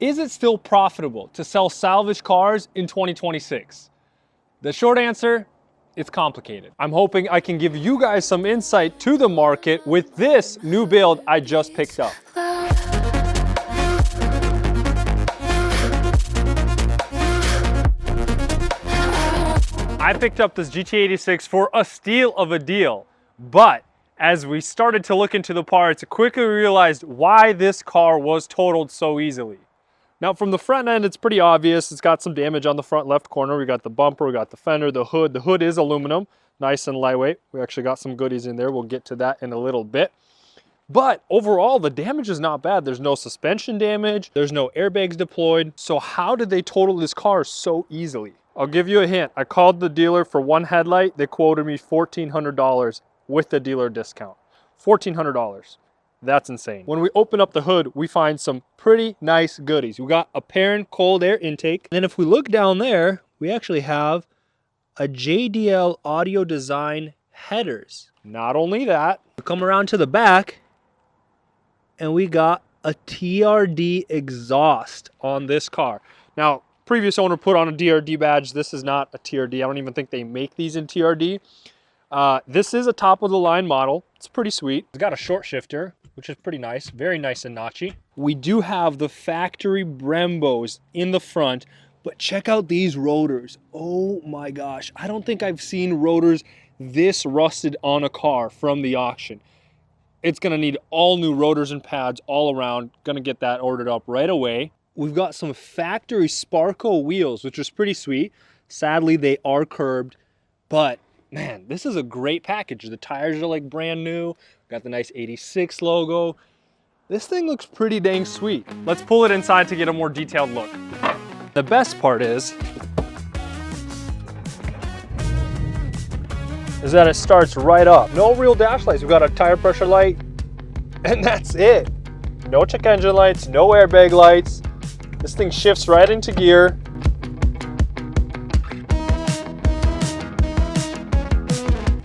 Is it still profitable to sell salvage cars in 2026? The short answer, it's complicated. I'm hoping I can give you guys some insight to the market with this new build I just picked up. I picked up this GT86 for a steal of a deal, but as we started to look into the parts, I quickly realized why this car was totaled so easily. Now from the front end, it's pretty obvious. It's got some damage on the front left corner. We got the bumper, we got the fender, the hood. The hood is aluminum, nice and lightweight. We actually got some goodies in there. We'll get to that in a little bit. But overall, the damage is not bad. There's no suspension damage. There's no airbags deployed. So how did they total this car so easily? I'll give you a hint. I called the dealer for one headlight. They quoted me $1,400 with the dealer discount. $1,400. That's insane. When we open up the hood, we find some pretty nice goodies. We got a Perrin cold air intake. And then if we look down there, we actually have a JDL audio design headers. Not only that, we come around to the back and we got a TRD exhaust on this car. Now, previous owner put on a DRD badge. This is not a TRD. I don't even think they make these in TRD. This is a top of the line model. It's pretty sweet. It's got a short shifter, which is pretty nice. Very nice and notchy. We do have the factory Brembos in the front, but check out these rotors. Oh my gosh. I don't think I've seen rotors this rusted on a car from the auction. It's gonna need all new rotors and pads all around. Gonna get that ordered up right away. We've got some factory Sparco wheels, which is pretty sweet. Sadly, they are curbed, but man, this is a great package. The tires are like brand new. Got the nice 86 logo. This thing looks pretty dang sweet. Let's pull it inside to get a more detailed look. The best part is that it starts right up. No real dash lights. We've got a tire pressure light, and that's it. No check engine lights, no airbag lights. This thing shifts right into gear.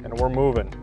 And we're moving.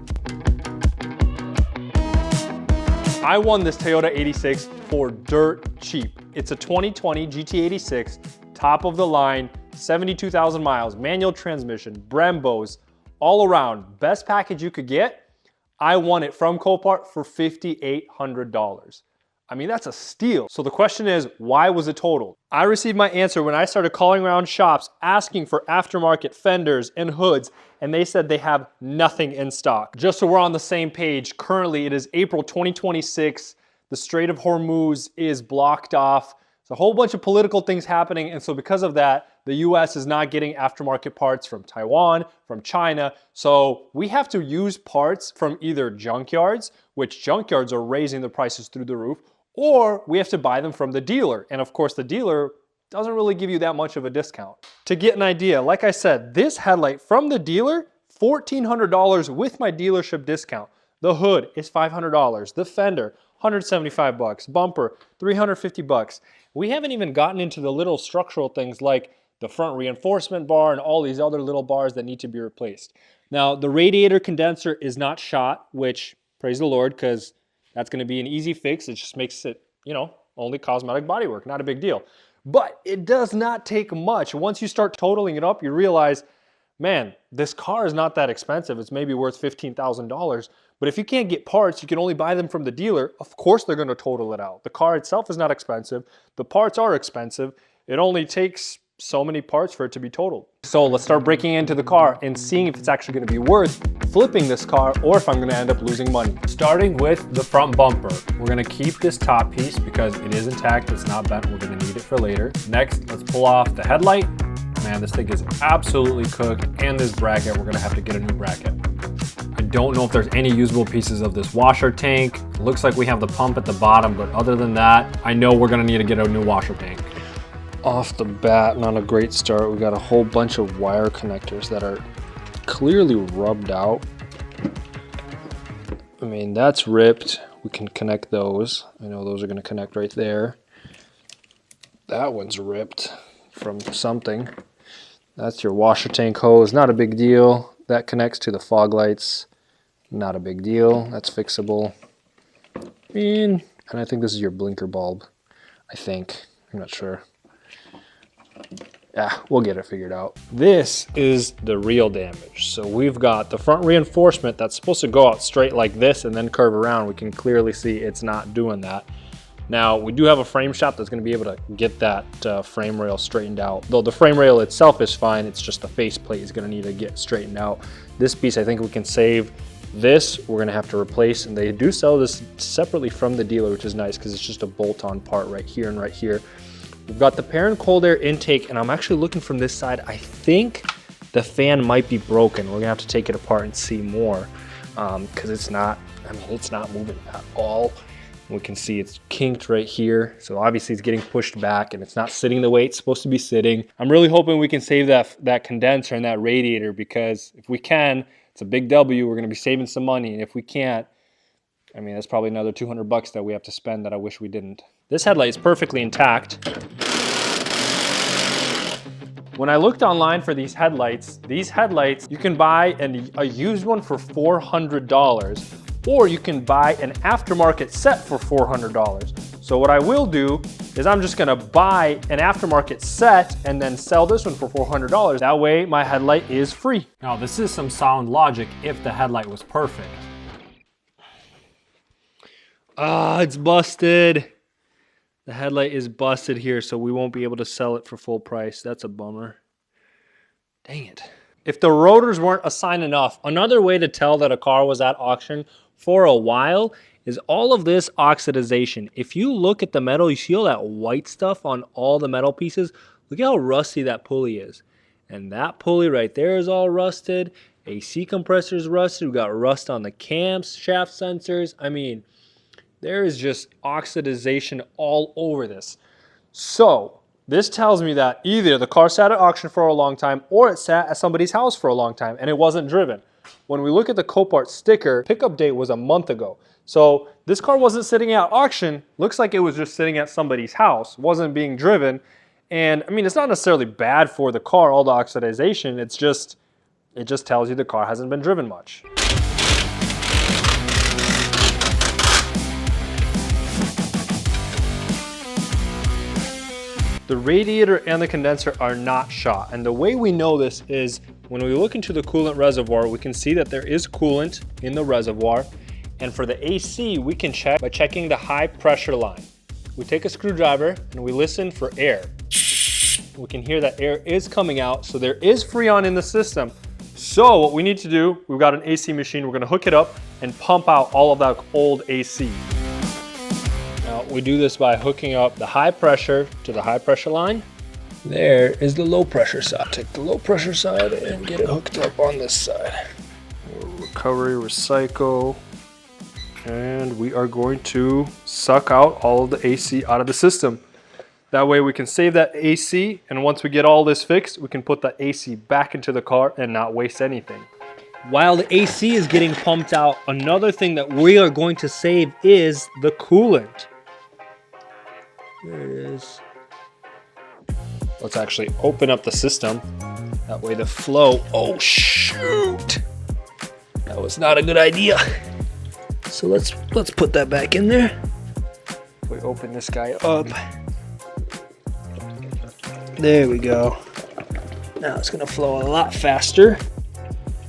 I won this Toyota 86 for dirt cheap. It's a 2020 GT86, top of the line, 72,000 miles, manual transmission, Brembos, all around. Best package you could get. I won it from Copart for $5,800. I mean, that's a steal. So the question is, why was it totaled? I received my answer when I started calling around shops asking for aftermarket fenders and hoods, and they said they have nothing in stock. Just so we're on the same page, currently it is April 2026. The Strait of Hormuz is blocked off. There's a whole bunch of political things happening, and so because of that, the US is not getting aftermarket parts from Taiwan, from China, so we have to use parts from either junkyards, which junkyards are raising the prices through the roof, or we have to buy them from the dealer. And of course, the dealer doesn't really give you that much of a discount. To get an idea, like I said, this headlight from the dealer, $1,400 with my dealership discount. The hood is $500. The fender, $175. Bumper, $350. We haven't even gotten into the little structural things like the front reinforcement bar and all these other little bars that need to be replaced. Now, the radiator condenser is not shot, which, praise the Lord, because that's going to be an easy fix. It just makes it, only cosmetic bodywork, not a big deal. But it does not take much. Once you start totaling it up, you realize, man, this car is not that expensive. It's maybe worth $15,000. But if you can't get parts, you can only buy them from the dealer. Of course, they're going to total it out. The car itself is not expensive. The parts are expensive. It only takes so many parts for it to be totaled. So let's start breaking into the car and seeing if it's actually going to be worth flipping this car or if I'm going to end up losing money. Starting with the front bumper, we're going to keep this top piece because it is intact. It's not bent. We're going to need it for later. Next, let's pull off the headlight. Man, this thing is absolutely cooked, and this bracket, we're going to have to get a new bracket. I don't know if there's any usable pieces of this washer tank. It looks like we have the pump at the bottom, but other than that, I know we're going to need to get a new washer tank. Off the bat, not a great start. We got a whole bunch of wire connectors that are clearly rubbed out. I mean, that's ripped. We can connect those. I know those are going to connect right there. That one's ripped from something. That's your washer tank hose. Not a big deal. That connects to the fog lights. Not a big deal. That's fixable. And I think this is your blinker bulb. I think. I'm not sure. Yeah, we'll get it figured out. This is the real damage. So we've got the front reinforcement that's supposed to go out straight like this and then curve around. We can clearly see it's not doing that. Now, we do have a frame shop that's gonna be able to get that frame rail straightened out. Though the frame rail itself is fine, it's just the faceplate is gonna need to get straightened out. This piece, I think we can save. This, we're gonna have to replace, and they do sell this separately from the dealer, which is nice because it's just a bolt-on part right here and right here. We've got the parent cold air intake, and I'm actually looking from this side. I think the fan might be broken. We're gonna have to take it apart and see more because it's not moving at all. We can see it's kinked right here. So obviously it's getting pushed back and it's not sitting the way it's supposed to be sitting. I'm really hoping we can save that condenser and that radiator, because if we can, it's a big W. We're gonna be saving some money. And if we can't, I mean, that's probably another 200 bucks that we have to spend that I wish we didn't. This headlight is perfectly intact. When I looked online for these headlights, you can buy a used one for $400, or you can buy an aftermarket set for $400. So what I will do is I'm just gonna buy an aftermarket set and then sell this one for $400. That way my headlight is free. Now this is some sound logic if the headlight was perfect. Ah, it's busted. The headlight is busted here, so we won't be able to sell it for full price. That's a bummer. Dang it. If the rotors weren't assigned enough, another way to tell that a car was at auction for a while is all of this oxidization. If you look at the metal, you see all that white stuff on all the metal pieces. Look how rusty that pulley is. And that pulley right there is all rusted. AC compressor is rusted. We've got rust on the cams, shaft sensors. I mean, there is just oxidization all over this. So this tells me that either the car sat at auction for a long time or it sat at somebody's house for a long time and it wasn't driven. When we look at the Copart sticker, pickup date was a month ago. So this car wasn't sitting at auction. Looks like it was just sitting at somebody's house, wasn't being driven. And I mean, it's not necessarily bad for the car, all the oxidization. It just tells you the car hasn't been driven much. The radiator and the condenser are not shot. And the way we know this is when we look into the coolant reservoir, we can see that there is coolant in the reservoir. And for the AC, we can check by checking the high pressure line. We take a screwdriver and we listen for air. We can hear that air is coming out, so there is Freon in the system. So what we need to do, we've got an AC machine, we're gonna hook it up and pump out all of that old AC. Now, we do this by hooking up the high pressure to the high pressure line. There is the low pressure side. Take the low pressure side and get it hooked up on this side. Recovery, recycle. And we are going to suck out all of the AC out of the system. That way we can save that AC, and once we get all this fixed, we can put the AC back into the car and not waste anything. While the AC is getting pumped out, another thing that we are going to save is the coolant. There it is. Let's actually open up the system. That way the flow, oh shoot! That was not a good idea. So let's put that back in there. We open this guy up. There we go. Now it's gonna flow a lot faster.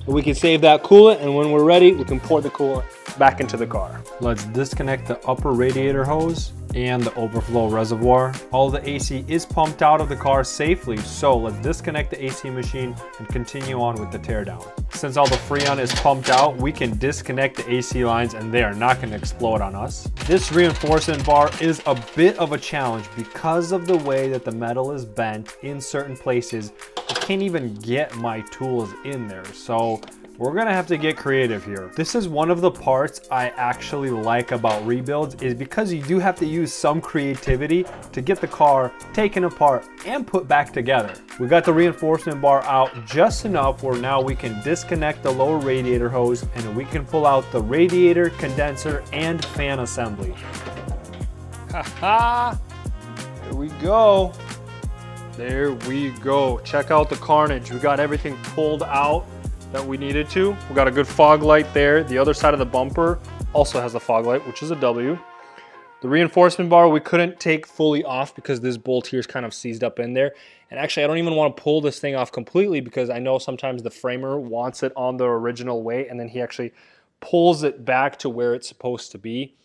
We can save that coolant, and when we're ready, we can pour the coolant back into the car. Let's disconnect the upper radiator hose and the overflow reservoir. All the AC is pumped out of the car safely, so let's disconnect the AC machine and continue on with the teardown. Since all the Freon is pumped out, we can disconnect the AC lines and they are not going to explode on us. This reinforcement bar is a bit of a challenge because of the way that the metal is bent in certain places. I can't even get my tools in there, so we're gonna have to get creative here. This is one of the parts I actually like about rebuilds, is because you do have to use some creativity to get the car taken apart and put back together. We got the reinforcement bar out just enough where now we can disconnect the lower radiator hose and we can pull out the radiator, condenser, and fan assembly. Haha! There we go. There we go. Check out the carnage. We got everything pulled out that we needed to. We got a good fog light there. The other side of the bumper also has a fog light, which is a W. The reinforcement bar we couldn't take fully off because this bolt here is kind of seized up in there. And actually, I don't even want to pull this thing off completely because I know sometimes the framer wants it on the original way and then he actually pulls it back to where it's supposed to be.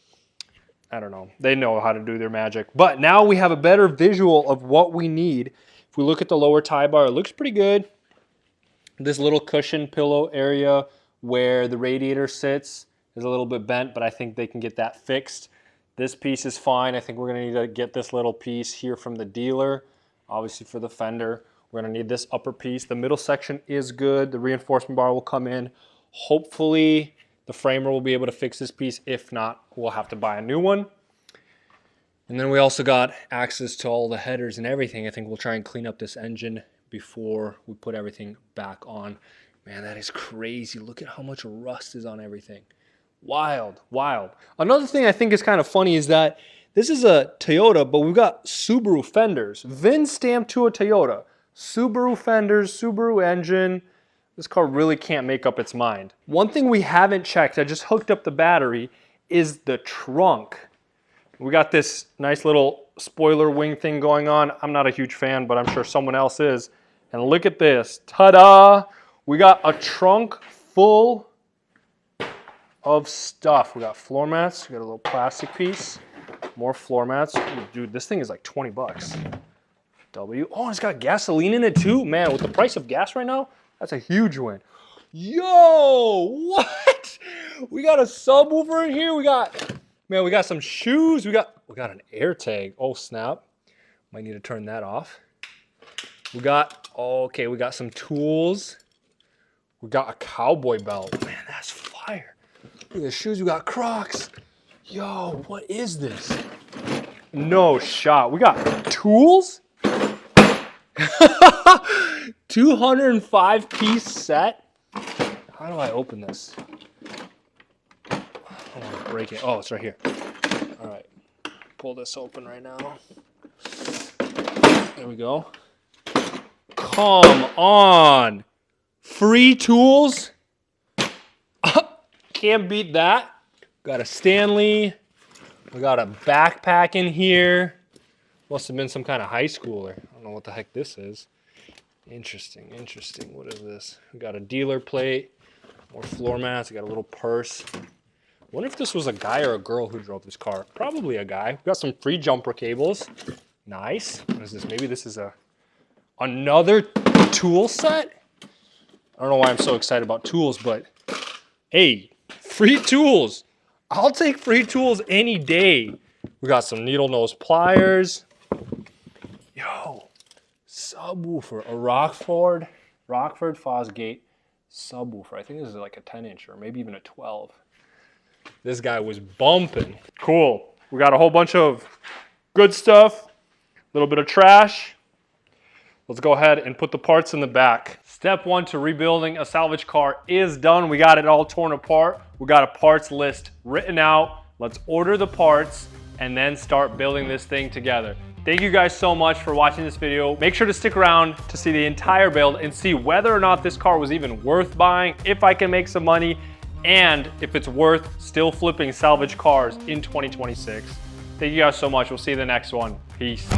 I don't know. They know how to do their magic. But now we have a better visual of what we need. If we look at the lower tie bar, it looks pretty good. This little cushion pillow area where the radiator sits is a little bit bent, but I think they can get that fixed. This piece is fine. I think we're gonna need to get this little piece here from the dealer. Obviously for the fender, we're gonna need this upper piece. The middle section is good. The reinforcement bar will come in. Hopefully the framer will be able to fix this piece. If not, we'll have to buy a new one. And then we also got access to all the headers and everything. I think we'll try and clean up this engine before we put everything back on. Man, that is crazy. Look at how much rust is on everything. Wild, wild. Another thing I think is kind of funny is that this is a Toyota, but we've got Subaru fenders. VIN stamped to a Toyota. Subaru fenders, Subaru engine. This car really can't make up its mind. One thing we haven't checked, I just hooked up the battery, is the trunk. We got this nice little spoiler wing thing going on. I'm not a huge fan, but I'm sure someone else is. And look at this, ta-da! We got a trunk full of stuff. We got floor mats, we got a little plastic piece, more floor mats. Ooh, dude, this thing is like 20 bucks. Oh, it's got gasoline in it too. Man, with the price of gas right now, that's a huge win. Yo, what? We got a subwoofer in here. We got some shoes. We got an air tag. Oh, snap. Might need to turn that off. We got some tools. We got a cowboy belt. Man, that's fire. Look at the shoes. We got Crocs. Yo, what is this? No shot. We got tools? 205-piece set. How do I open this? I don't want to break it. Oh, it's right here. All right. Pull this open right now. There we go. Come on. Free tools. Can't beat that. Got a Stanley. We got a backpack in here. Must have been some kind of high schooler. I don't know what the heck this is. Interesting, interesting. What is this? We got a dealer plate, more floor mats. We got a little purse. I wonder if this was a guy or a girl who drove this car. Probably a guy. We got some free jumper cables. Nice. What is this? Maybe this is another tool set? I don't know why I'm so excited about tools, but hey, free tools. I'll take free tools any day. We got some needle nose pliers. Yo, subwoofer, a Rockford Fosgate subwoofer. I think this is like a 10-inch or maybe even a 12. This guy was bumping. Cool. We got a whole bunch of good stuff, a little bit of trash. Let's go ahead and put the parts in the back. Step one to rebuilding a salvage car is done. We got it all torn apart. We got a parts list written out. Let's order the parts and then start building this thing together. Thank you guys so much for watching this video. Make sure to stick around to see the entire build and see whether or not this car was even worth buying, if I can make some money, and if it's worth still flipping salvage cars in 2026. Thank you guys so much. We'll see you in the next one. Peace.